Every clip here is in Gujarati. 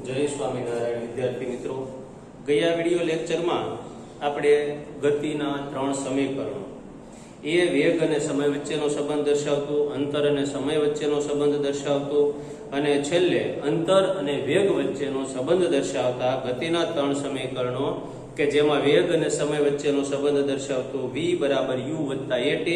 जय स्वामीनारायण विद्यार्थी मित्रों, गया वीडियो लेक्चर में આપણે ગતિના ત્રણ સમીકરણો એ વેગ અને સમય વચ્ચેનો સંબંધ દર્શાવતું, અંતર અને સમય વચ્ચેનો સંબંધ દર્શાવતું અને છેલ્લે અંતર અને વેગ વચ્ચેનો સંબંધ દર્શાવતા ગતિના ત્રણ સમીકરણો કે જેમાં વેગ અને સમય વચ્ચેનો સંબંધ દર્શાવતું v બરાબર u વત્તા at,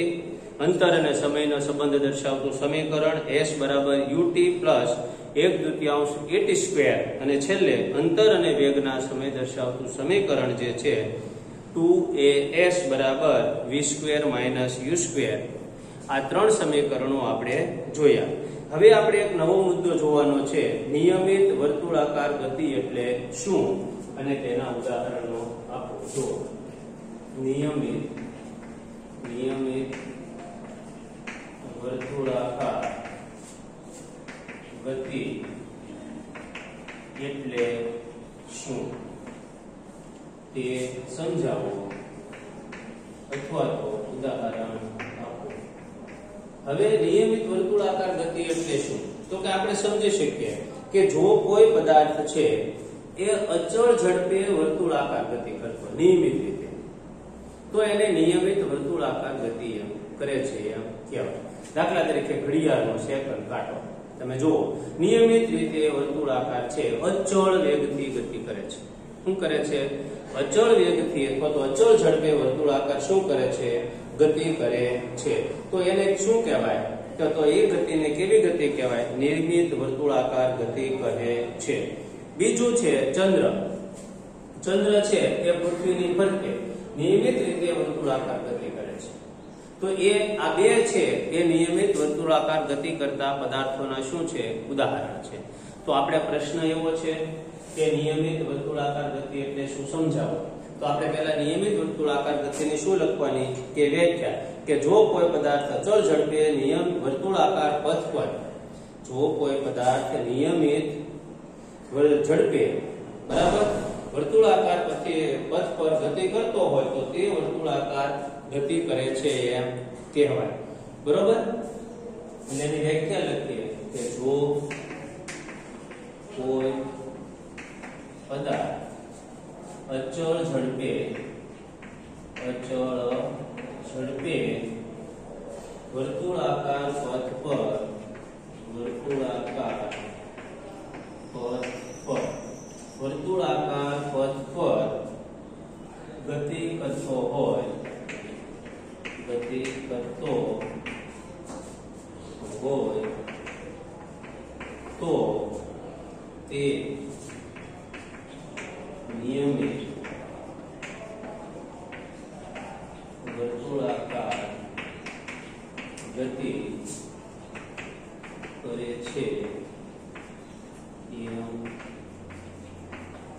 અંતર અને સમયનો સંબંધ દર્શાવતું સમીકરણ s બરાબર ut પ્લસ 1/2 at સ્ક્વેર અને છેલ્લે અંતર અને વેગના સમય દર્શાવતું સમીકરણ જે છે 2as બરાબર v square minus u square. આ ત્રણ સમીકરણો આપણે જોયા. હવે આપણે એક નવો મુદ્દો જોવાનો છે, નિયમિત વર્તુળાકાર ગતિ એટલે શું અને તેના ઉદાહરણો આપો. જો નિયમિત વર્તુળાકાર ગતિ એટલે શું તે સમજાવો અથવા તો ઉદાહરણ આપો. હવે નિયમિત વર્તુળાકાર ગતિ એટલે શું તો કે આપણે સમજી શકીએ કે જો કોઈ પદાર્થ છે એ અચળ ઝડપે વર્તુળાકાર ગતિ કરતો નિયમિત રીતે, તો એને નિયમિત વર્તુળાકાર ગતિ એમ કરે છે એમ કહેવાય. દાખલા તરીકે ઘડિયાળનો સેકન્ડ કાંટો તમે જુઓ, નિયમિત રીતે વર્તુળાકાર છે અચળ વેગથી ગતિ કરે છે. શું કરે છે? અચળ વેગથી અથવા તો અચળ ઝડપે વર્તુળાકાર શું કરે છે? ગતિ કરે છે. તો એને શું કહેવાય? તો એ ગતિને કેવી ગતિ કહેવાય? નિયમિત વર્તુળાકાર ગતિ કહે છે. બીજું છે ચંદ્ર. ચંદ્ર છે એ પૃથ્વીની ફરતે નિયમિત રીતે વર્તુળાકાર ગતિ કરે છે. તો એ આ બે છે એ નિયમિત વર્તુળાકાર ગતિ કરતા પદાર્થોના શું છે? ઉદાહરણ છે. તો આપણે પ્રશ્ન એવો છે કે નિયમિત વર્તુળાકાર ગતિ એટલે શું સમજાવો. તો આપણે પહેલા નિયમિત વર્તુળાકાર ગતિની શું લખવાની કે વ્યાખ્યા, કે જો કોઈ પદાર્થ અચળ ઝડપે વર્તુળાકાર પથ પર, જો કોઈ પદાર્થ નિયમિત ઝડપે બરાબર વર્તુળાકાર પથ પર ગતિ કરતો હોય તો તે વર્તુળાકાર ગતિ કરે છે એમ કહેવાય. બરોબર? અને એની વ્યાખ્યા લખીએ કે જો કોઈ પદાર્થ અચળ ઝડપે વર્તુળાકાર પથ પર ગતિ કરતો હોય તો તે નિયમિત વર્તુળાકાર ગતિ કરે છે એમ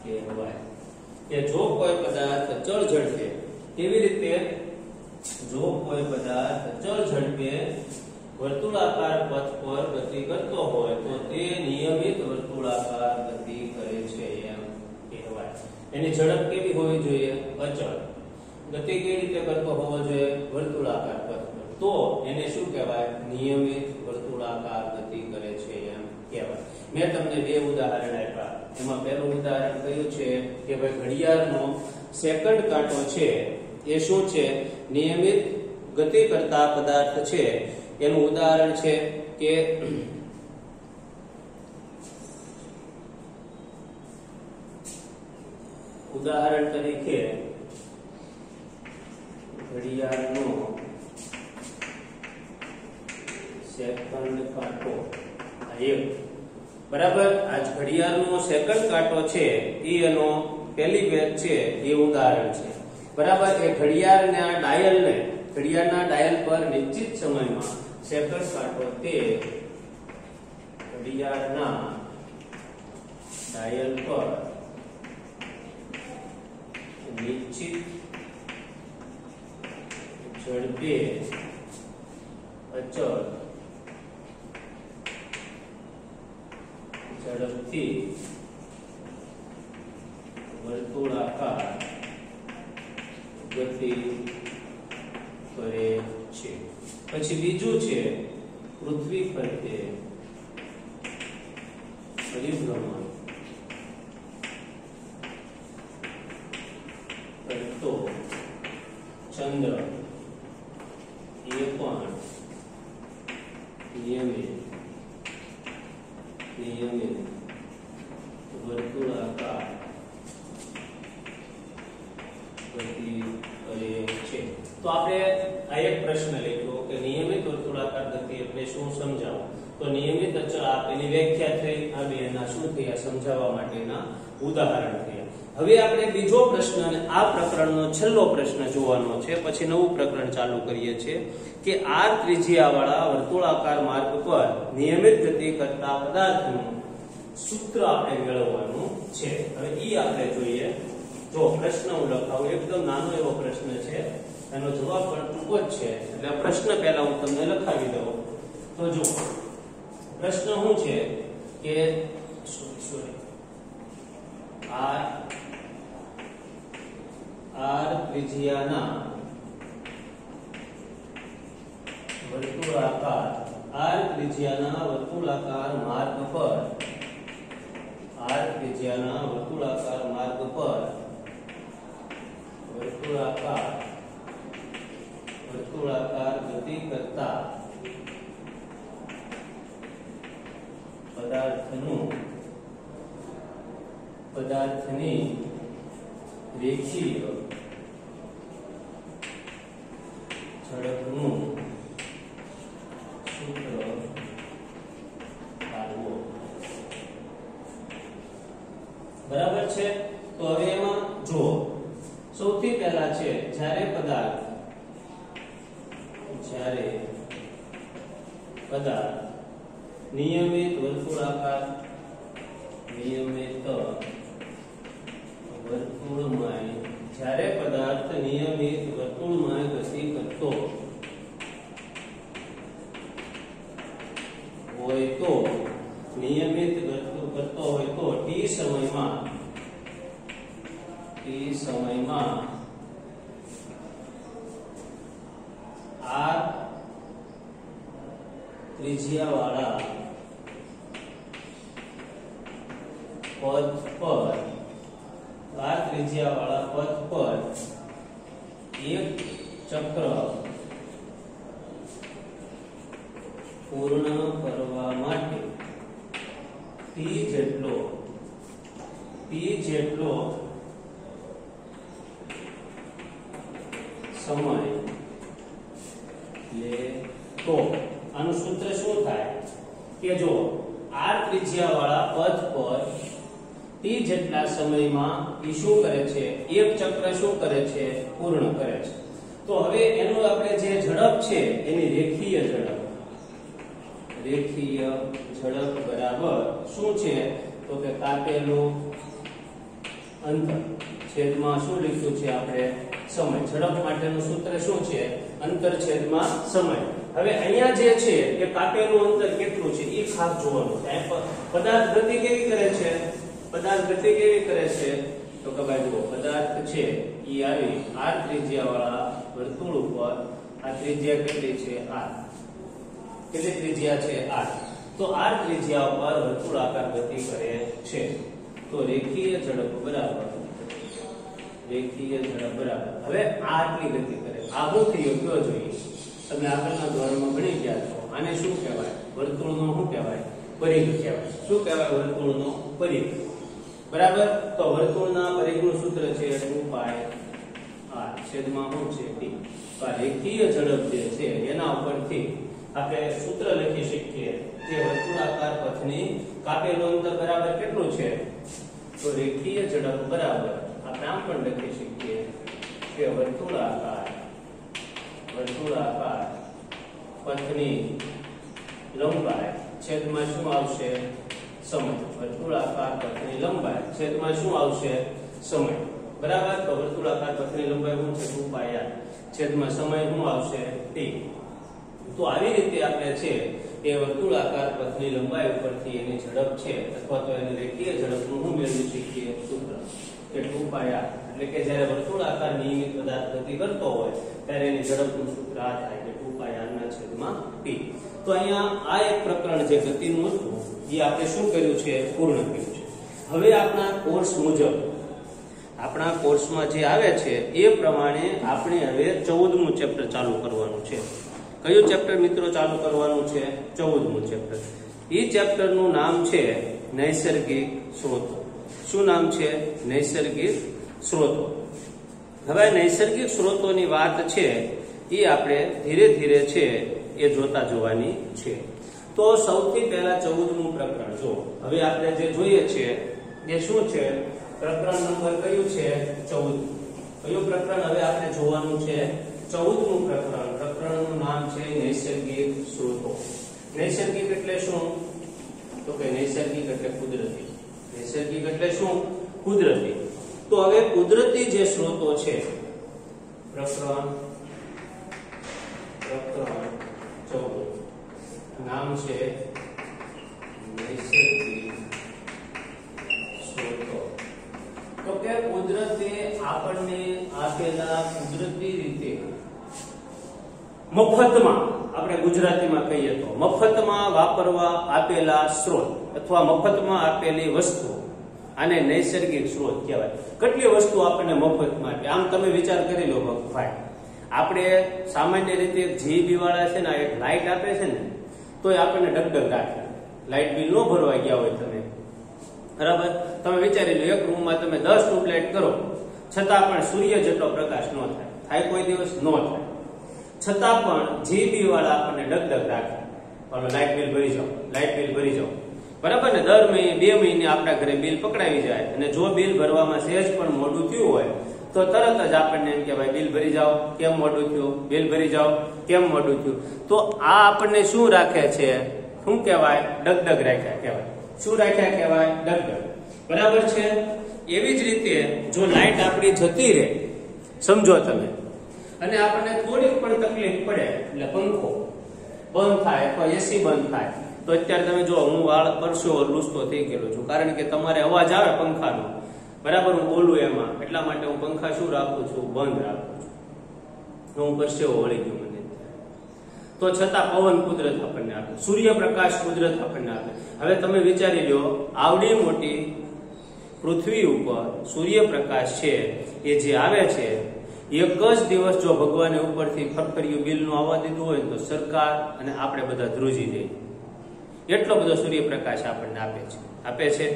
કહેવાય. કે જો કોઈ પદાર્થ અચળ ઝડપે, કેવી રીતે? જો કોઈ પદાર્થ અચળ ઝડપે વર્તુળાકાર પથ પર ગતિ કરતો હોય તો તે નિયમિત વર્તુળાકાર ગતિ કરે છે એમ કહેવાય. એની ઝડપ કેવી હોવી જોઈએ? અચળ. ગતિ કેવી રીતે કરતો હોવો જોઈએ? વર્તુળાકાર પથ પર. તો એને શું કહેવાય? નિયમિત વર્તુળાકાર ગતિ કરે છે એમ કહેવાય. મેં તમને બે ઉદાહરણ આપ્યા. એમાં પહેલું ઉદાહરણ કયું છે કે ભાઈ ઘડિયાળનો સેકન્ડ કાંટો છે એ શું છે? નિયમિત ગતિ કરતા પદાર્થ છે. એનું ઉદાહરણ છે કે ઉદાહરણ તરીકે ઘડિયાળનો સેકન્ડ કાંટો એક બરાબર. આજ ઘડિયાળનો સેકન્ડ કાંટો છે એ એનો પહેલી વેગ છે એ ઉદાહરણ છે. બરાબર. એ ઘડિયાળના ડાયલ પર નિશ્ચિત સમયમાં સેકન્ડ કાંટો તે ઘડિયાળના ડાયલ પર નિશ્ચિત ઝડપે અચળ ઝડપથી વર્તુળાકાર ગતિ કરે છે. પછી બીજું છે પૃથ્વી ફરતે પરિભ્રમણ નિયમિત વર્તુળાકાર ગતિ કરે છે. તો આપણે આ એક પ્રશ્ન લખ્યો કે નિયમિત વર્તુળાકાર ગતિ એટલે શું સમજાવો. તો નિયમિત અચળ આપેલી વ્યાખ્યા થઈ, આ બેના શું થયા સમજાવવા માટેના ઉદાહરણ થયા. હવે આપણે બીજો પ્રશ્ન અને આ પ્રકરણનો છેલ્લો પ્રશ્ન જોવાનો છે, પછી નવું પ્રકરણ ચાલુ કરીએ છીએ કે r ત્રિજ્યાવાળા વર્તુળાકાર માર્ગ પર નિયમિત ગતિ કરતા પદાર્થનું સૂત્ર આપણે મેળવવાનું છે. હવે ઈ આપણે જોઈએ. જો પ્રશ્ન હું લખાવું, એકદમ નાનો એવો પ્રશ્ન છે, એનો જવાબ પણ ટૂંકો જ છે, એટલે આ પ્રશ્ન પહેલા હું તમને લખાવી દઉં. તો જો પ્રશ્ન શું છે કે r ત્રિજ્યાના વર્તુળાકાર માર્ગ પર વર્તુળાકાર ગતિ કરતા પદાર્થની રેખીય ઝડપનું સૂત્ર કાઢવો. બરાબર છે. તો હવે એમાં જો સૌથી પહેલા છે જ્યારે પદાર્થ નિયમિત વર્તુળાકાર જ્યારે પદાર્થ નિયમિત વર્તુળમાં ગતિ કરતો હોય તો t સમયમાં r ત્રિજ્યાવાળા પથ પર એક ચક્ર પૂર્ણ કરવા માટે t જેટલો સમય લે તો આનું સૂત્ર શું થાય કે જો r ત્રિજ્યાવાળા પથ પર t જેટલા સમયમાં ઈ શું કરે છે, એક ચક્ર શું કરે છે, પૂર્ણ કરે છે. તો હવે એનું આપણે જે ઝડપ છે એની રેખીય ઝડપ બરાબર શું છે તો કે કાપેલું અંતર છેદમાં શું લખ્યું છે આપણે સમય. ઝડપ માટેનું સૂત્ર શું છે, અંતર છેદમાં સમય. હવે અહીંયા જે છે એ કાપેલું અંતર કેટલું છે એ ખાસ જોવાનું છે. પદાર્થ ગતિ કેવી કરે છે તો કે ભાઈ જુઓ, પદાર્થ છે ઈ આવી r ત્રિજ્યાવાળા વર્તુળ ઉપર, આ ત્રિજ્યા કેટલી છે r, કેટલી ત્રિજ્યા છે r, તો r ત્રિજ્યા ઉપર વર્તુળાકાર ગતિ કરે છે. તો રેખીય ઝડપ બરાબર હવે આટલી ગતિ કરે. આ શું થયું કયો જોઈએ, તમે આગળના ધોરણમાં ભણી ગયા છો. આને શું કહેવાય, વર્તુળનો શું કહેવાય, પરિઘ કહેવાય. શું કહેવાય, વર્તુળનો પરિઘ. બરાબર. તો વર્તુળના પરિઘનું સૂત્ર છે 2π r છેદમાં શું છે t. તો આ રેખીય ઝડપ જે છે એના ઉપરથી આપણે સૂત્ર લખી શકીએ કે વર્તુળાકાર પથની કાપેલું અંતર બરાબર કેટલું છે, તો રેખીય ઝડપ બરાબર આપણે આમ પણ લખી શકીએ કે વર્તુળાકાર પથની લંબાઈ છેદમાં શું આવશે, સમય. વર્તુળાકાર પથની લંબાઈ છેદમાં શું આવશે, સમય. બરાબર. તો વર્તુળાકાર પથની લંબાઈ શું છે 2π r છેદમાં સમય શું આવશે t. તો આવી રીતે આપણે છે એ વર્તુળાકાર પથની લંબાઈ ઉપરથી એની ઝડપ છે અથવા તો એની રેખીય ઝડપનું શું મેળવી શકીએ, સૂત્ર કે 2π r. એટલે કે જ્યારે વર્તુળાકાર નિયમિત પદાર્થ ગતિ કરતો હોય ત્યારે એની ઝડપનું સૂત્ર આ થાય કે 2π r ના છેદમાં t. તો અહીંયા આ એક પ્રકરણ જે ગતિનું હતું એ આપણે શું કર્યું છે, પૂર્ણ કર્યું છે. હવે આપણા કોર્સ મુજબ આપણા કોર્સમાં જે આવે છે એ પ્રમાણે આપણે હવે 14મું ચેપ્ટર ચાલુ કરવાનું છે. કયું ચેપ્ટર મિત્રો ચાલુ કરવાનું છે? 14મું ચેપ્ટર. એ ચેપ્ટરનું નામ છે નૈસર્ગિક સ્ત્રોતો. શું નામ છે? નૈસર્ગિક સ્ત્રોતો. હવે નૈસર્ગિક સ્ત્રોતોની વાત છે એ આપણે ધીરે ધીરે છે એ જોતા જોવાની છે. તો સૌથી પહેલા 14મું પ્રકરણ જો. હવે આપણે જે જોઈએ છે એ શું છે? પ્રકરણ નંબર કયું છે? 14. કયું પ્રકરણ હવે આપણે જોવાનું છે? 14મું પ્રકરણ. પ્રકરણનું નામ છે નૈસર્ગિક સ્ત્રોતો. નૈસર્ગિક એટલે શું? તો કે નૈસર્ગિક એટલે કુદરતી. નૈસર્ગિક એટલે શું? કુદરતી. તો હવે કુદરતી જે સ્ત્રોતો છે પ્રકરણ 14 નામ છે નૈસર્ગિક સ્ત્રોતો. તો કે કુદરતે આપણને આપેલા કુદરતી રીતે મફતમાં, આપણે ગુજરાતીમાં કહીએ તો મફતમાં વાપરવા આપેલા સ્ત્રોત અથવા મફતમાં આપેલી વસ્તુ, આને નૈસર્ગિક સ્ત્રોત કહેવાય. કેટલી વસ્તુ આપણને મફતમાં આપે? આમ તમે વિચાર કરી લો ભાઈ, આપણે સામાન્ય રીતે જીબી વાળા છે ને એક લાઈટ આપે છે ને તો એ આપણને ડગડગ રાખે. લાઈટ બિલ ન ભરવા ગયા હોય તમે, બરાબર? તમે વિચારી લો, એક રૂમમાં તમે 10 ટ્યુબલાઇટ કરો છતાં પણ સૂર્ય જેટલો પ્રકાશ ન થાય. થાય કોઈ દિવસ? ન થાય. છતાં પણ જીબી વાળા આપણને ડગડગ રાખે. ચાલો લાઈટ બિલ ભરી જાઓ, લાઈટ બિલ ભરી જાઓ, બરાબર ને? દર મહિને 2 મહિને આપણા ઘરે બિલ પકડાવી જાય અને જો બિલ ભરવામાં સહેજ પણ મોડું થયું હોય તો તરત જ આપણને એમ કે ભાઈ બિલ ભરી જાઓ, કેમ મોડું થયું? બિલ ભરી જાઓ, કેમ મોડું થયું? તો આ આપણને શું રાખે છે? શું કહેવાય? ડગડગ રાખ્યા કહેવાય. શું રાખ્યા કહેવાય? ડગડગ. બરાબર છે? એવી જ રીતે જો લાઈટ આપણી જતી રહે, સમજો તમે, અને આપણને થોડીક પણ તકલીફ પડે એટલે પંખો બંધ થાય અથવા એસી બંધ થાય, તો અત્યારે તમે જો હું વાળ પરસો લૂસતો થઈ ગયેલો છું, કારણ કે તમારે અવાજ આવે પંખાનો, બરાબર? હું બોલું એમાં, એટલા માટે હું પંખા શું રાખું છું? બંધ રાખું છું. હું પરસેવો વળી ગયો મને. તો છતાં પવન કુદરત આપણને આપે, સૂર્યપ્રકાશ કુદરત આપણને આપે. હવે તમે વિચારી લો, આવડી મોટી પૃથ્વી ઉપર સૂર્યપ્રકાશ છે એ જે આવે છે, એક જ દિવસ જો ભગવાને ઉપરથી ફરફરિયું બિલનું આવવા દીધું હોય તો સરકાર અને આપણે બધા ધ્રુજી જઈએ. એટલો બધો સૂર્યપ્રકાશ આપણને આપે છે. આપે છે.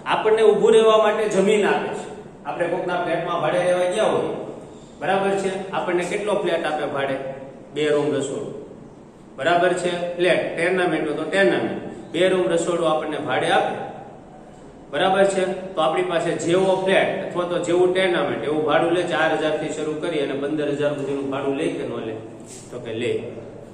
આપણને ઊભું રહેવા માટે જમીન આપે છે. આપણે કોકના ફ્લેટમાં ભાડે રહેવા ગયા હોય, બરાબર છે? આપણને કેટલો ફ્લેટ આપે ભાડે? 2 રૂમ રસોડું, બરાબર છે? ફ્લેટ ટેર્નામેન્ટ તો ટેર્નામેન્ટ, 2 રૂમ રસોડું આપણને ભાડે આપે, બરાબર છે? તો આપણી પાસે જેવો ફ્લેટ અથવા તો જેવું ટેર્નામેન્ટ એવું ભાડું લે. 4000 થી શરૂ કરી અને 15000 સુધીનું ભાડું લે કે ન લે? તો કે લે.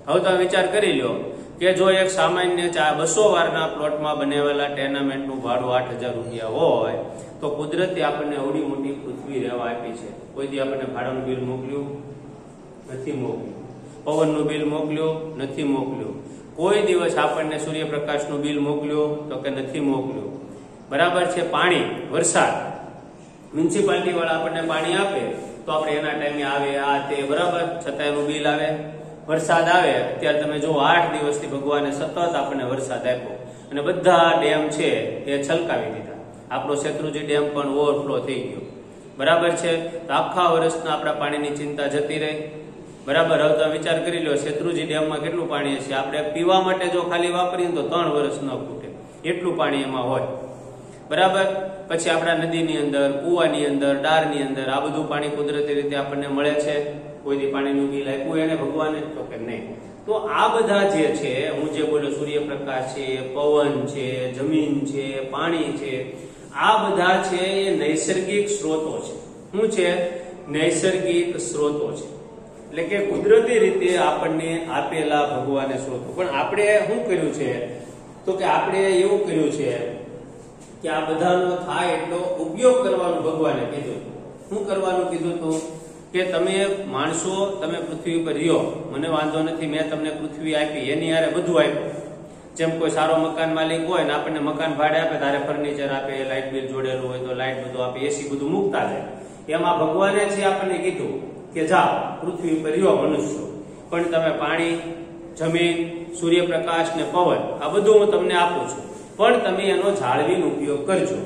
હવે તમે વિચાર કરી લો કે જો એક સામાન્ય 200 વારના પ્લોટમાં બનાવેલા ટેર્નામેન્ટનું ભાડું 8000 રૂપિયા હોય તો કુદરતે આપણને અવડી મોટી પૃથ્વી રહેવા આપી છે. કોઈ દી આપણને ભાડાનું બિલ મોકલ્યું નથી? મોકલ્યું. પવનનું બિલ મોકલ્યું નથી? મોકલ્યું. કોઈ દિવસ આપણને સૂર્યપ્રકાશનું બિલ મોકલ્યું? તો કે નથી મોકલ્યું. બરાબર છે? પાણી, વરસાદ, મ્યુનિસિપાલિટી વાળા આપણને પાણી આપે તો આપણે એના ટાઈમે આવે આ તે, બરાબર? છતાં એનું બિલ આવે. વરસાદ આવે, અત્યારે તમે જો 8 દિવસથી ભગવાને સતત આપણને વરસાદ આપ્યો અને બધા ડેમ છે એ છલકાવી દીધા. આપણો શેત્રુંજી ડેમ પણ ઓવરફ્લો થઈ ગયો, બરાબર છે? તો આખા વર્ષના આપણા પાણીની ચિંતા જતી રહી, બરાબર? હવે તમે વિચાર કરી લો, શેત્રુંજી ડેમમાં કેટલું પાણી હશે? આપણે પીવા માટે જો ખાલી વાપરીએ તો 3 વર્ષ ન ખૂટે એટલું પાણી એમાં હોય, બરાબર? પછી આપણા નદીની અંદર, કુવાની અંદર, ડારની અંદર આ બધું પાણી કુદરતી રીતે આપણને મળે છે. કોઈ દી પાણીનું બિલ આપ્યું એને ભગવાને? તો કે નહીં. તો આ બધા જે છે, હું જે બોલ્યો, સૂર્યપ્રકાશ છે, પવન છે, જમીન છે, પાણી છે, આ બધા છે એ નૈસર્ગિક સ્ત્રોતો છે. શું છે? નૈસર્ગિક સ્ત્રોતો છે. એટલે કે કુદરતી રીતે આપણને આપેલા ભગવાને સ્ત્રોતો. પણ આપણે શું કર્યું છે? તો કે આપણે એવું કર્યું છે કે આ બધાનો થાય એટલો ઉપયોગ કરવાનું ભગવાને કીધું. શું કરવાનું કીધું હતું? કે તમે માણસો, તમે પૃથ્વી પર રહ્યો, મને વાંધો નથી, મેં તમને પૃથ્વી આપી, એની હારે બધું આપ્યું. જેમ કોઈ સારો મકાન માલિક હોય ને આપણને મકાન ભાડે આપે, તારે ફર્નિચર આપે, લાઇટ બિલ જોડેલું હોય તો લાઇટ બધું આપે, એસી બધું મૂકતા જાય. એમાં ભગવાને છે આપણને કીધું કે જાઓ પૃથ્વી પર રહ્યો મનુષ્યો, પણ તમે પાણી, જમીન, સૂર્યપ્રકાશ ને પવન આ બધું હું તમને આપું છું, પણ તમે એનો જાળવીનો ઉપયોગ કરજો,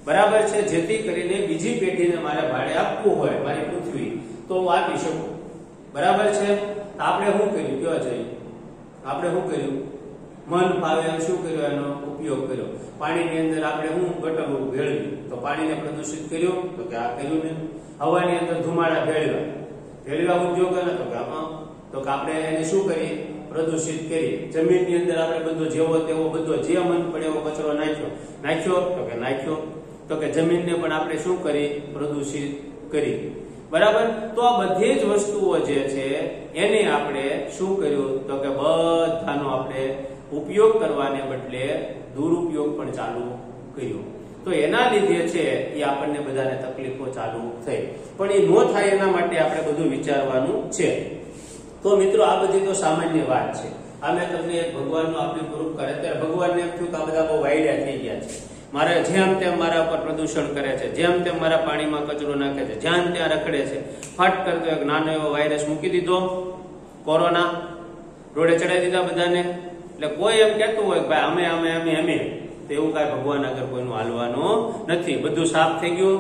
બરાબર છે? જેથી કરીને બીજી પેઢીને મારે ભાડે આપવું હોય મારી પૃથ્વી તો હું આપી શકું, બરાબર છે? આપણે શું કર્યું કયો જોઈએ? આપણે શું કર્યું? મન ફાવે એમ શું કર્યો? એનો ઉપયોગ કર્યો. પાણીની અંદર આપણે શું ગટરું ભેળવ્યું તો પાણીને પ્રદૂષિત કર્યું તો કે આ કર્યું ને. હવાની અંદર ધુમાડા ભેળવ્યા ઉદ્યોગ ને તો કે આપણે એને શું કરીએ? પ્રદૂષિત કરી. જમીનની અંદર આપણે બધો જેવો તેવો બધો જે મન પડે એવો કચરો નાખ્યો તો કે જમીનને પણ આપણે શું કરી? પ્રદૂષિત કરી. બરાબર. તો આ બધી જ વસ્તુઓ જે છે એને આપણે શું કર્યું તો કે બધાનો આપણે ઉપયોગ કરવાને બદલે દુરુપયોગ પણ ચાલુ કર્યો. તો એના લીધે છે એ આપણને બધાને તકલીફો ચાલુ થઈ. પણ એ ન થાય એના માટે આપણે બધું વિચારવાનું છે. તો મિત્રો આ બધી તો સામાન્ય વાત છે. આ મેં તમને એક ભગવાનનું આપ્યું પ્રૂફ કરે. અત્યારે ભગવાનને એમ થયું કે આ બધા બહુ વાયડા થઈ ગયા છે. મારે જેમ તેમ મારા ઉપર પ્રદૂષણ કરે છે, જેમ તેમ મારા પાણીમાં કચરો નાખે છે, જ્યાં ત્યાં રખડે છે. ફટ કરતો એક નાનો એવો વાયરસ મૂકી દીધો, કોરોના, રોડે ચડાવી દીધા બધાને. એટલે કોઈ એમ કહેતું હોય કે ભાઈ અમે તો એવું કાંઈ ભગવાન આગળ કોઈનું હાલવાનું નથી. બધું સાફ થઈ ગયું,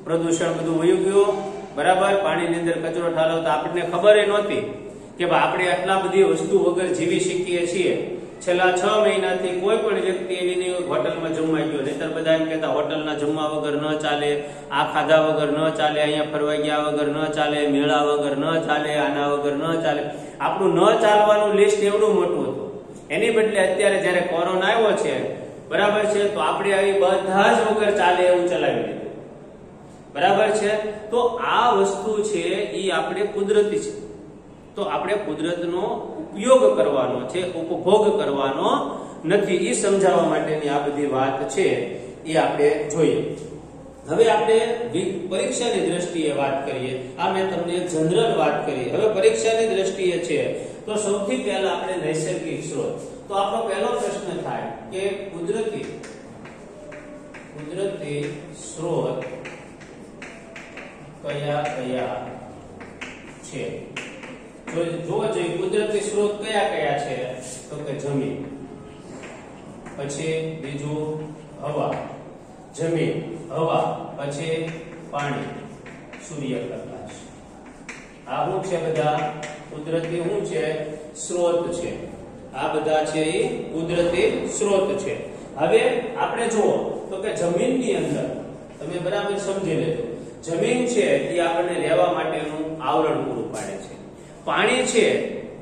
પ્રદૂષણ બધું વયું ગયું. બરાબર. પાણીની અંદર કચરો ઠાલવતા આપણને ખબર નહોતી કે ભાઈ આપણે આટલા બધી વસ્તુ વગર જીવી શકીએ છીએ. છેલ્લા 6 મહિનાથી કોઈ પણ વ્યક્તિ એવી નહીં હોટલમાં જમવા ગયો. નહીતર બધા એમ કહેતા હોટલના જમવા વગર ન ચાલે, આ ખાધા વગર ન ચાલે, અહીંયા ફરવા ગયા વગર ન ચાલે, મેળા વગર ન ચાલે, આના વગર ન ચાલે. આપણું ન ચાલવાનું લિસ્ટ એવડું મોટું હતું. એની બદલે અત્યારે જયારે કોરોના આવ્યો છે, બરાબર છે, તો આપણે આવી બધા જ વગર ચાલે એવું ચલાવી દીધું. બરાબર છે. તો આ વસ્તુ છે એ આપણે કુદરતી છે. તો આપણે કુદરતનો ઉપયોગ કરવાનો છે, ઉપભોગ કરવાનો નથી. એ સમજાવવા માટેની આ બધી વાત છે એ આપણે જોઈએ. હવે આપણે પરીક્ષાની દ્રષ્ટિએ વાત કરીએ. આ મેં તમને જનરલ વાત કરી. હવે પરીક્ષાની દ્રષ્ટિએ છે તો સૌથી પહેલા આપણે નૈસર્ગિક સ્ત્રોત. તો આપણો પહેલો પ્રશ્ન થાય કે કુદરતી સ્ત્રોત કયા કયા છે? જોવા જોઈએ કુદરતી સ્ત્રોત કયા કયા છે તો કે જમીન, પછી બીજું હવા, જમીન, હવા, પછી પાણી, સૂર્યપ્રકાશ. આ શું છે? બધા કુદરતી શું છે? સ્ત્રોત છે. આ બધા છે એ કુદરતી સ્ત્રોત છે. હવે આપણે જુઓ તો કે જમીનની અંદર તમે બરાબર સમજી લેજો. જમીન છે એ આપણને રહેવા માટેનું આવરણ પૂરું પાડે છે. પાણી છે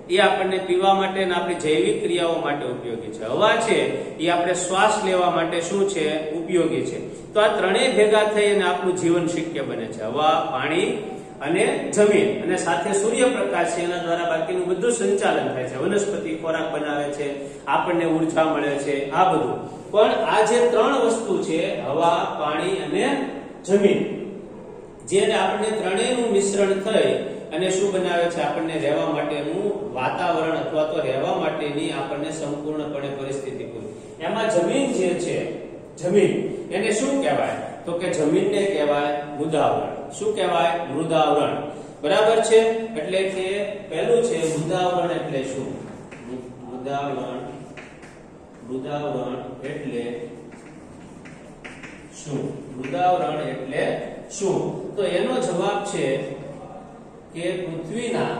એ આપણને પીવા માટે અને આપણી જૈવિક ક્રિયાઓ માટે ઉપયોગી છે. હવા છે એ આપણે શ્વાસ લેવા માટે શું છે? ઉપયોગી છે. તો આ ત્રણેય ભેગા થઈ અને આપણું જીવન શક્ય બને છે. હવા, પાણી અને જમીન, અને સાથે સૂર્યપ્રકાશ છે. એના દ્વારા બાકીનું બધું સંચાલન થાય છે. વનસ્પતિ ખોરાક બનાવે છે, આપણને ઉર્જા મળે છે, આ બધું. પણ આ જે ત્રણ વસ્તુ છે, હવા, પાણી અને જમીન, જેને આપણને ત્રણેયનું મિશ્રણ થઈ અને શું બનાવે છે? આપણને રહેવા માટેનું વાતાવરણ અથવા તો રહેવા માટેની આપણને સંપૂર્ણપણે પરિસ્થિતિ પૂરી. એમાં જમીન જે છે, જમીન એને શું કહેવાય તો કે જમીનને કહેવાય મૃદાવરણ. શું કહેવાય? મૃદાવરણ. બરાબર છે. એટલે કે પહેલું છે મૃદાવરણ. એટલે શું? મૃદાવરણ એટલે શું? મૃદાવરણ એટલે શું? તો એનો જવાબ છે કે પૃથ્વીના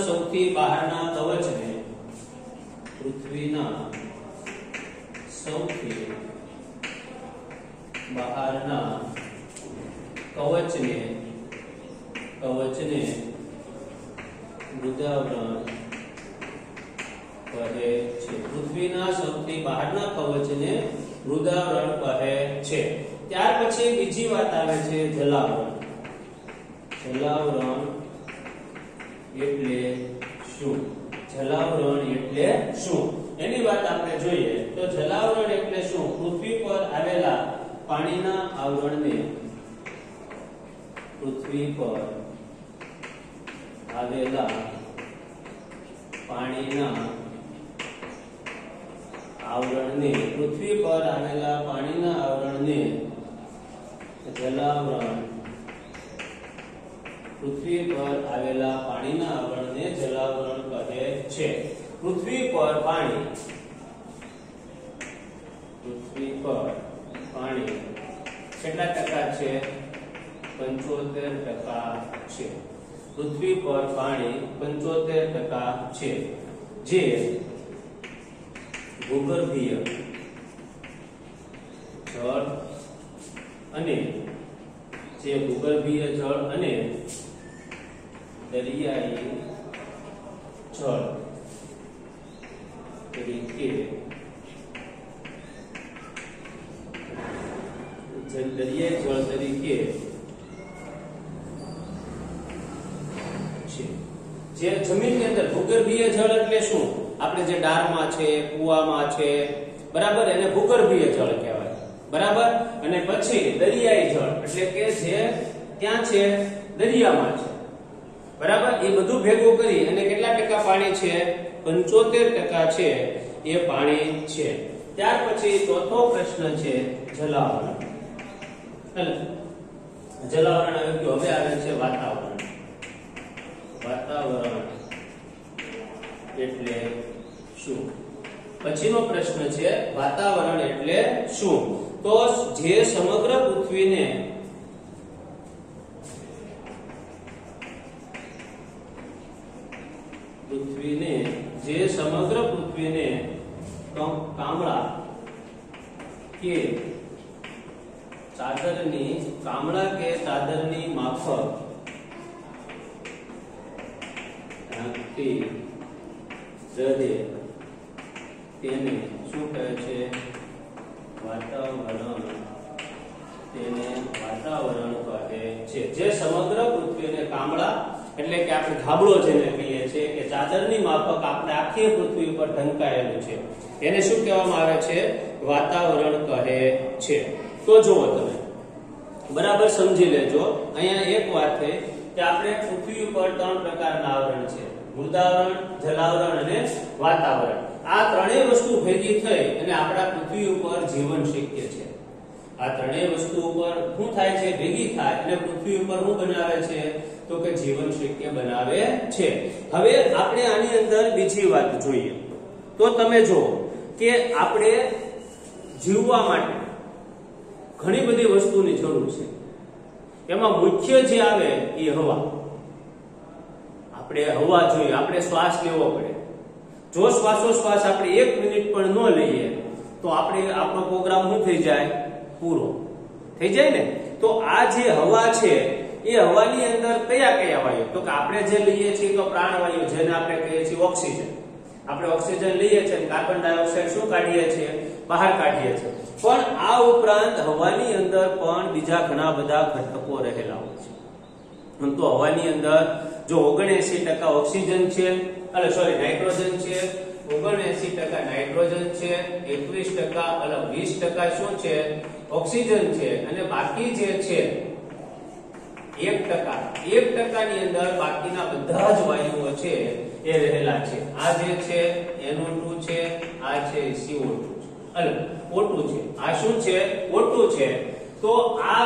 સૌથી બહારના કવચને, પૃથ્વીના સૌથી બહારના કવચને મૃદાવરણ કહે છે. પૃથ્વીના સૌથી બહારના કવચને મૃદાવરણ કહે છે. ત્યાર પછી બીજી વાત આવે છે જલાવરણ. જલાવરણ એટલે શું? જલાવરણ એટલે શું એની વાત આપણે જોઈએ તો જલાવરણ એટલે શું? પૃથ્વી પર આવેલા પાણીના આવરણને, પૃથ્વી પર આવેલા પાણીના આવરણને, પૃથ્વી પર આવેલા પાણીના આવરણને જલાવરણ, પૃથ્વી પર આવેલા પાણીના આવરણને જલાવરણ કહે છે. પૃથ્વી પર પાણી, પૃથ્વી પર પાણી કેટલા ટકા છે? 75% છે. પૃથ્વી પર પાણી 75% છે, જે ભૂગર્ભીય જળ અને દરિયાઈ જળ તરીકે છે। જે જમીનની અંદર ભૂગર્ભીય જળ એટલે શું? આપણે જે ડારમાં છે, કુવામાં છે, બરાબર, એને ભૂગર્ભીય જળ કહેવાય, બરાબર। અને પછી દરિયાઈ જળ એટલે કે જે ક્યાં છે? દરિયામાં છે, બરાબર। એ બધું ભેગું કરી અને કેટલા ટકા પાણી છે? 75% છે એ પાણી છે। ત્યાર પછી ચોથો પ્રશ્ન છે જલાવરણ। જલાવરણ આવી ગયું, હવે આવે છે વાતાવરણ। વાતાવરણ એટલે શું? પછીનો પ્રશ્ન છે વાતાવરણ એટલે શું? તો જે સમગ્ર પૃથ્વીને કામળા કે ચાદરની માફક ઢાંકતી રહે તેને શું કહે છે? વાતાવરણ। તેને વાતાવરણ કહે છે। જે સમગ્ર પૃથ્વીને કામળા એટલે કે આપણે ધાબળો જેને કહીએ છીએ કે ચાદરની માફક આપણે આખી પૃથ્વી ઉપર ઢંકાયેલું છે, એને શું કહેવામાં આવે છે? વાતાવરણ કહે છે। તો જુઓ તમે બરાબર સમજી લેજો, અહીંયા એક વાત છે કે આપણે પૃથ્વી ઉપર 3 પ્રકારના આવરણ છે: મૃદાવરણ, જલાવરણ અને વાતાવરણ। આ ત્રણેય વસ્તુ ભેગી થઈ અને આપણા પૃથ્વી ઉપર જીવન શક્ય છે। આ ત્રણેય વસ્તુ ઉપર શું થાય છે? ભેગી થાય અને પૃથ્વી ઉપર શું બનાવે છે? તો કે જીવન શક્ય બનાવે છે। હવે આપણે આની અંદર બીજી વાત જોઈએ તો તમે જુઓ કે આપણે જીવવા માટે ઘણી બધી વસ્તુની જરૂર છે। એમાં મુખ્ય જે આવે એ હવા। આપણે હવા જોઈએ, આપણે શ્વાસ લેવો પડે। જો શ્વાસોશ્વાસ આપણે 1 મિનિટ પણ ન લઈએ તો આપણો પ્રોગ્રામ શું થઈ જાય? પૂરો થઈ જાય ને। તો આ જે હવા છે એ હવાની અંદર કયા વાયુ? તો કે આપણે જે લઈએ છીએ તો પ્રાણવાયુ, જેને આપણે કહીએ છીએ ઓક્સિજન। આપણે ઓક્સિજન લઈએ છીએ અને કાર્બન ડાયોક્સાઇડ શું કાઢીએ છીએ? બહાર કાઢીએ છીએ। પણ આ ઉપરાંત હવાની અંદર પણ બીજા ઘણા બધા ઘટકો રહેલા હોય છે। તો હવાની અંદર જો 79% ઓક્સિજન છે, નાઇટ્રોજન છે, 79% નાઇટ્રોજન છે, 21% શું છે? ઓક્સિજન છે, અને બાકી જે છે 1% ની અંદર બાકીના બધા જ વાયુઓ છે એ રહેલા છે। આ જે છે NO2 છે, આ છે CO2 છે, O2 છે, આ શું છે? O2 છે। તો આ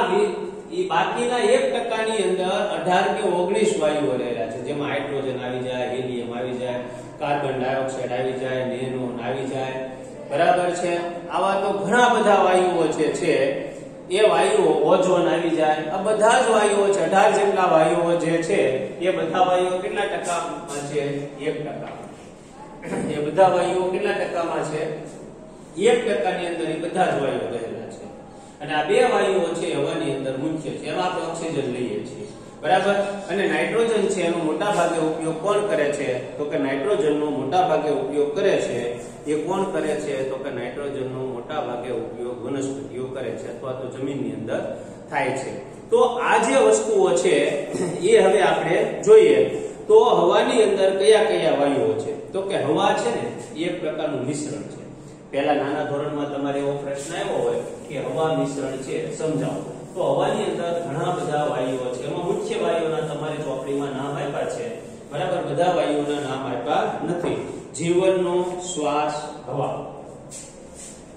બાકીના 1% ની અંદર 18 કે 19 વાયુઓ રહેલા છે, જેમાં હાઇડ્રોજન આવી જાય, હિલિયમ આવી જાય, કાર્બન ડાયોક્સાઇડ આવી જાય, નેનોન આવી જાય, બરાબર છે। આવા તો ઘણા બધા વાયુઓ છે એ વાયુઓ, ઓઝોન આવી જાય, આ બધા જ વાયુઓ છે। 18 જેટલા વાયુઓ જે છે એ બધા વાયુઓ કેટલા ટકામાં છે? 1%। એ બધા વાયુઓ કેટલા ટકામાં છે? 1% ની અંદર એ બધા જ વાયુઓ રહેલા છે। અને આ બે વાયુઓ છે હવાની અંદર મુખ્ય છે, એમાં આપણે ઓક્સિજન લઈએ છીએ, બરાબર। અને નાઇટ્રોજન છે એનો મોટા ભાગે ઉપયોગ કોણ કરે છે? તો કે નાઇટ્રોજનનો મોટા ભાગે ઉપયોગ કરે છે એ કોણ કરે છે? તો કે નાઇટ્રોજનનો મોટા ભાગે ઉપયોગ વનસ્પતિઓ કરે છે અથવા તો જમીનની અંદર થાય છે। તો આ જે વસ્તુઓ છે એ હવે આપણે જોઈએ તો હવાની અંદર કયા વાયુઓ છે? તો કે હવા છે ને એ એક પ્રકારનું મિશ્રણ છે। પહેલા નાના ધોરણમાં તમારે એવો પ્રશ્ન આવ્યો હોય કે હવા મિશ્રણ છે, સમજાવો। તો હવાની અંદર ઘણા બધા વાયુઓ છે, એમાં મુખ્ય વાયુઓના તમારી ચોપડીમાં નામ આપ્યા છે, બરાબર। બધા વાયુઓના નામ આપ્યા નથી। જીવનનો શ્વાસ હવા,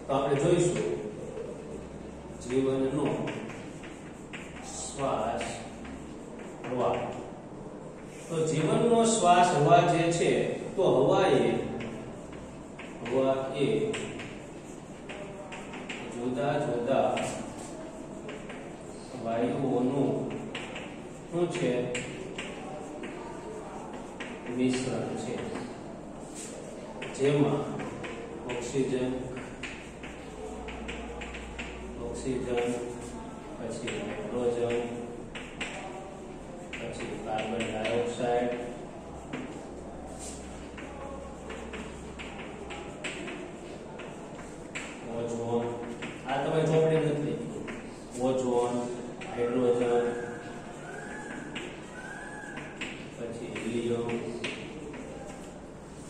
તો આપણે જોઈશું જીવનનો શ્વાસ હવા। તો જીવનનો શ્વાસ હવા જે છે, તો હવા એ જુદા જુદા વાયુઓનું શું છે? મિશ્રણ છે, જેમાં ઓક્સિજન પછી હાઇડ્રોજન પછી કાર્બન ડાયોક્સાઇડ ઓઝોન, આ તમે ચોપડી નથી, ઓઝોન, હાઇડ્રોજન પછી હિલિયમ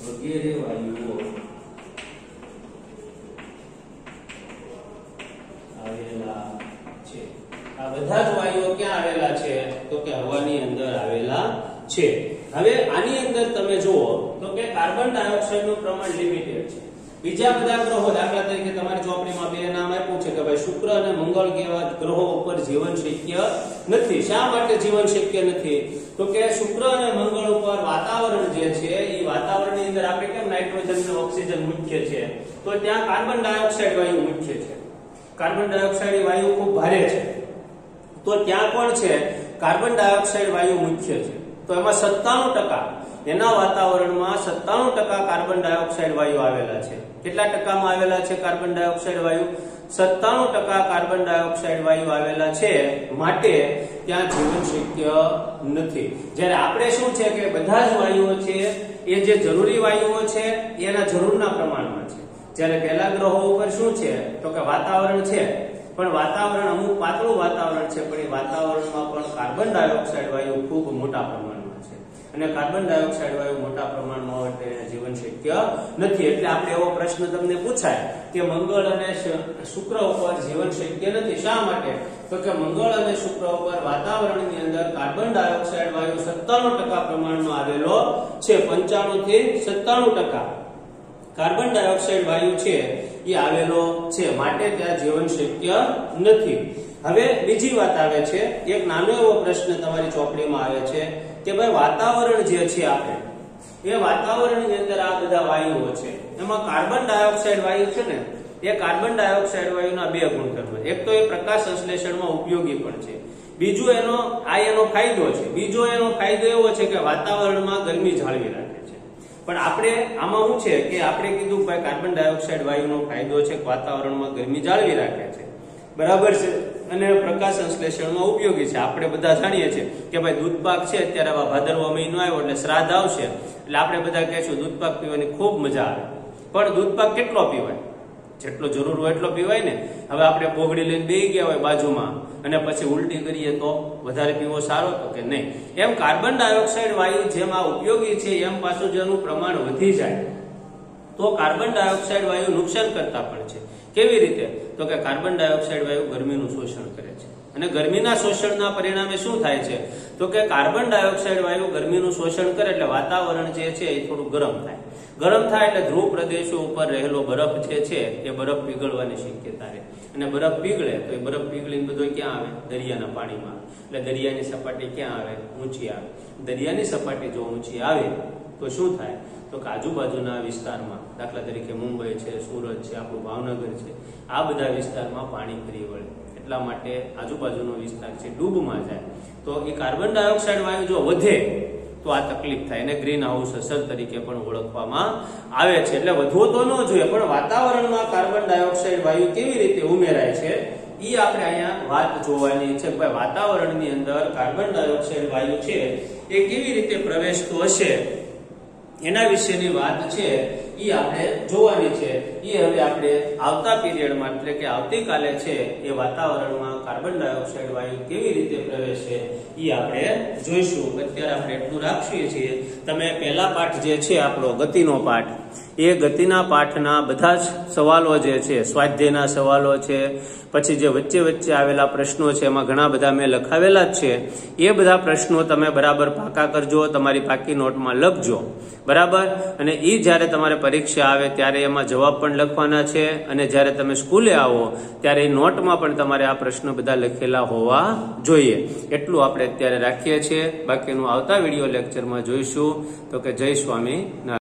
વગેરે વાયુઓ આવેલા છે. આ બધા જ વાયુઓ ક્યાં આવેલા છે? તો કે હવાની અંદર આવેલા છે. હવે આની અંદર તમે જુઓ તો કે કાર્બન ડાયોક્સાઇડ નું પ્રમાણ લિમિટેડ છે. બીજા બધા ગ્રહો, દાખલા તરીકે તમારી ચોપડીમાં બે નામ આપ્યું છે કે ભાઈ શુક્ર અને મંગળ જેવા ગ્રહો ઉપર જીવન શક્ય નથી. શા માટે જીવન શક્ય નથી? તો કે શુક્ર અને મંગળ ઉપર વાતાવરણ જે છે એ વાતાવરણની અંદર આપણે કેમ નાઇટ્રોજન અને ઓક્સિજન મુખ્ય છે, તો ત્યાં કાર્બન ડાયોક્સાઇડ વાયુ મુખ્ય છે. કાર્બન ડાયોક્સાઇડ વાયુ ખૂબ ભારે છે, તો ત્યાં કોણ છે? કાર્બન ડાયોક્સાઇડ વાયુ મુખ્ય છે. તો એમાં 97% એના વાતાવરણમાં 97% કાર્બન ડાયોક્સાઇડ વાયુ આવેલા છે. કેટલા ટકામાં આવેલા છે કાર્બન ડાયોક્સાઇડ વાયુ? 97% કાર્બન ડાયોક્સાઇડ વાયુ આવેલા છે. માટે ત્યાં જીવન શક્ય નથી. જ્યારે આપણે શું છે કે બધા જ વાયુઓ છે એ જે જરૂરી વાયુઓ છે એના જરૂરના પ્રમાણમાં છે. જ્યારે પહેલા ગ્રહો ઉપર શું છે તો કે વાતાવરણ છે, પણ વાતાવરણ અમુક પાતળું વાતાવરણ છે, પણ એ વાતાવરણમાં પણ કાર્બન ડાયોક્સાઇડ વાયુ ખૂબ મોટા પ્રમાણમાં છે. અને કાર્બન ડાયોક્સાઇડ વાયુ મોટા પ્રમાણમાં હોય તો જીવન શક્ય નથી. એટલે આપણે એવો પ્રશ્ન તમને પૂછાય કે મંગળ અને શુક્ર ઉપર જીવન શક્ય નથી. શા માટે? તો કે મંગળ અને શુક્ર ઉપર વાતાવરણની અંદર કાર્બન ડાયોક્સાઇડ વાયુ 97% પ્રમાણમાં આવેલો છે. 95 થી 97% કાર્બન ડાયોક્સાઇડ વાયુ છે એ આવેલો છે. માટે ત્યાં જીવન શક્ય નથી. હવે બીજી વાત આવે છે, એક નાનો એવો પ્રશ્ન તમારી ચોપડીમાં આવે છે કે ભાઈ વાતાવરણ જે છે આપણે એ વાતાવરણની અંદર આ બધા વાયુઓ છે, એમાં કાર્બન ડાયોક્સાઇડ વાયુ છે ને, એ કાર્બન ડાયોક્સાઇડ વાયુના બે ગુણધર્મ. એક તો એ પ્રકાશ સંશ્લેષણમાં ઉપયોગી પણ છે, બીજું એનો ફાયદો છે. બીજો એનો ફાયદો એવો છે કે વાતાવરણમાં ગરમી જાળવી રાખે છે. પણ આપણે આમાં શું છે કે આપણે કીધું ભાઈ કાર્બન ડાયોક્સાઇડ વાયુનો ફાયદો છે કે વાતાવરણમાં ગરમી જાળવી રાખે છે, બરાબર છે, અને પ્રકાશ સંશ્લેષણમાં ઉપયોગી છે. આપણે બધા જાણીએ છીએ કે ભાઈ દૂધપાક છે, અત્યારે આવા ભાદરવો મહિનો આવ્યો એટલે શ્રાદ્ધ આવશે એટલે આપણે બધા કહીશું દૂધપાક પીવાની ખૂબ મજા આવે. પણ દૂધપાક કેટલો પીવાય? જેટલો જરૂર હોય એટલો પીવાય ને. હવે આપણે બોગડી લઈને બેસી ગયા હોય બાજુમાં અને પછી ઉલટી કરીએ તો વધારે પીવો સારો? તો કે નહીં. એમ કાર્બન ડાયોક્સાઇડ વાયુ જેમ આ ઉપયોગી છે એમ પાછું જેનું પ્રમાણ વધી જાય તો કાર્બન ડાયોક્સાઇડ વાયુ નુકસાન કરતા પણ છે. કેવી રીતે? તો કે કાર્બન ડાયોક્સાઇડ વાયુ ગરમીનું શોષણ કરે છે, અને ગરમીના શોષણના પરિણામે શું થાય છે તો કે કાર્બન ડાયોક્સાઇડ વાયુ ગરમીનું શોષણ કરે એટલે વાતાવરણ જે છે એ થોડું ગરમ થાય. ગરમ થાય એટલે ધ્રુવ પ્રદેશો ઉપર રહેલો બરફ જે છે એ બરફ પીગળવાની શક્યતા રહે, અને બરફ પીગળે તો એ બરફ પીગળીને બધો ક્યાં આવે? દરિયાના પાણીમાં. એટલે દરિયાની સપાટી ક્યાં આવે? ઊંચી આવે. દરિયાની સપાટી જો ઊંચી આવે તો શું થાય? તો કે આજુબાજુના વિસ્તારમાં, દાખલા તરીકે મુંબઈ છે, સુરત છે, આપણું ભાવનગર છે, આ બધા વિસ્તારમાં પાણી ફરી વળે. એટલા માટે આજુબાજુનો વિસ્તાર છે ડૂબમાં જાય. તો એ કાર્બન ડાયોક્સાઇડ વાયુ જો વધે તો આ તકલીફ થાય, એને ગ્રીન હાઉસ અસર તરીકે પણ ઓળખવામાં આવે છે. એટલે વધવો તો ન જોઈએ, પણ વાતાવરણમાં કાર્બન ડાયોક્સાઇડ વાયુ કેવી રીતે ઉમેરાય છે એ આપણે અહીંયા વાત જોવાની છે. ભાઈ વાતાવરણની અંદર કાર્બન ડાયોક્સાઇડ વાયુ છે એ કેવી રીતે પ્રવેશતો હશે એના વિશેની વાત છે એ આપણે જોવાની છે. એ હવે આપણે આવતા પીરિયડમાં એટલે કે આવતીકાલે છે એ વાતાવરણમાં કાર્બન ડાયોક્સાઇડ વાયુ કેવી રીતે પ્રવેશે એ આપણે જોઈશું. અત્યારે આપણે એટલું રાખીએ છીએ. તમે પહેલા પાઠ જે છે આપણો ગતિનો પાઠ, એ ગતિના પાઠના બધા જ સવાલો જે છે, સ્વાધ્યાયના સવાલો છે, પછી જે વચ્ચે વચ્ચે આવેલા પ્રશ્નો છે એમાં ઘણા બધા મેં લખાવેલા જ છે. એ બધા પ્રશ્નો તમે બરાબર પાકા કરજો, તમારી પાકી નોટમાં લખજો, બરાબર. અને એ જ્યારે તમારે પરીક્ષા આવે ત્યારે એમાં જવાબ પણ લખવાના છે, અને જ્યારે તમે સ્કૂલે આવો ત્યારે એ નોટમાં પણ તમારે આ પ્રશ્નો બધા લખેલા હોવા જોઈએ. એટલું આપણે અત્યારે રાખીએ છીએ. બાકીનું આવતા વિડીયો લેક્ચરમાં જોઈશું. તો કે જય સ્વામિનારાયણ.